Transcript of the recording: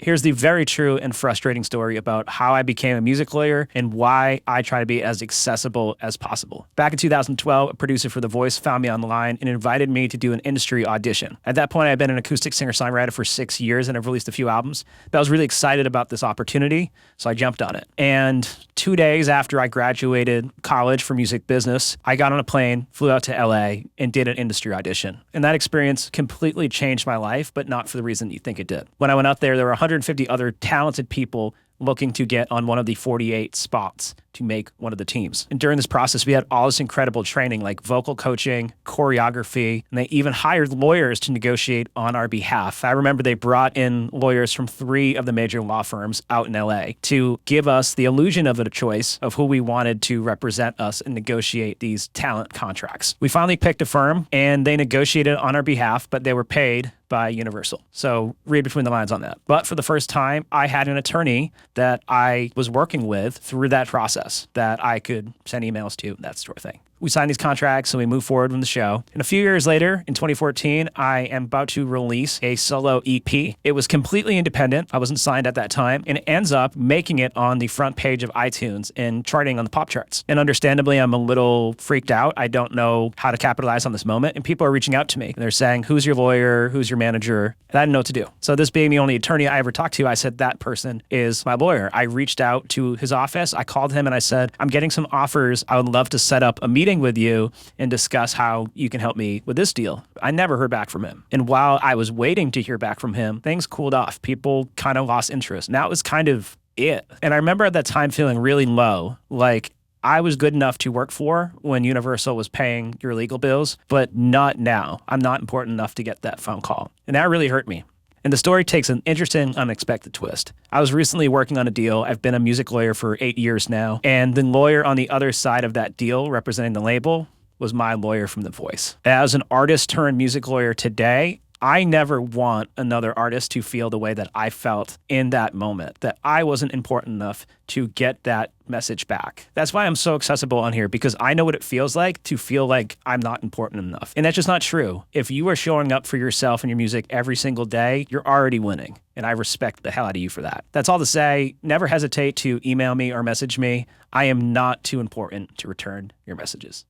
Here's the very true and frustrating story about how I became a music lawyer and why I try to be as accessible as possible. Back in 2012, a producer for The Voice found me online and invited me to do an industry audition. At that point, I had been an acoustic singer-songwriter for 6 years and I've released a few albums, but I was really excited about this opportunity, so I jumped on it. And 2 days after I graduated college for music business, I got on a plane, flew out to LA, and did an industry audition. And that experience completely changed my life, but not for the reason you think it did. When I went out there were 150 other talented people looking to get on one of the 48 spots to make one of the teams. And during this process, we had all this incredible training like vocal coaching, choreography, and they even hired lawyers to negotiate on our behalf. I remember they brought in lawyers from 3 of the major law firms out in LA to give us the illusion of a choice of who we wanted to represent us and negotiate these talent contracts. We finally picked a firm and they negotiated on our behalf, but they were paid by Universal. So read between the lines on that. But for the first time, I had an attorney that I was working with through that process that I could send emails to, that sort of thing. We signed these contracts and we moved forward with the show. And a few years later, in 2014, I am about to release a solo EP. It was completely independent. I wasn't signed at that time. And it ends up making it on the front page of iTunes and charting on the pop charts. And understandably, I'm a little freaked out. I don't know how to capitalize on this moment. And people are reaching out to me. And they're saying, who's your lawyer? Who's your manager? And I didn't know what to do. So this being the only attorney I ever talked to, I said, that person is my lawyer. I reached out to his office. I called him and I said, I'm getting some offers. I would love to set up a meeting with you and discuss how you can help me with this deal. I never heard back from him. And while I was waiting to hear back from him, things cooled off. People kind of lost interest. And that was kind of it. And I remember at that time feeling really low, like I was good enough to work for when Universal was paying your legal bills, but not now. I'm not important enough to get that phone call. And that really hurt me. And the story takes an interesting, unexpected twist. I was recently working on a deal. I've been a music lawyer for 8 years now. And the lawyer on the other side of that deal representing the label was my lawyer from The Voice. As an artist turned music lawyer today, I never want another artist to feel the way that I felt in that moment, that I wasn't important enough to get that message back. That's why I'm so accessible on here, because I know what it feels like to feel like I'm not important enough. And that's just not true. If you are showing up for yourself and your music every single day, you're already winning. And I respect the hell out of you for that. That's all to say, never hesitate to email me or message me. I am not too important to return your messages.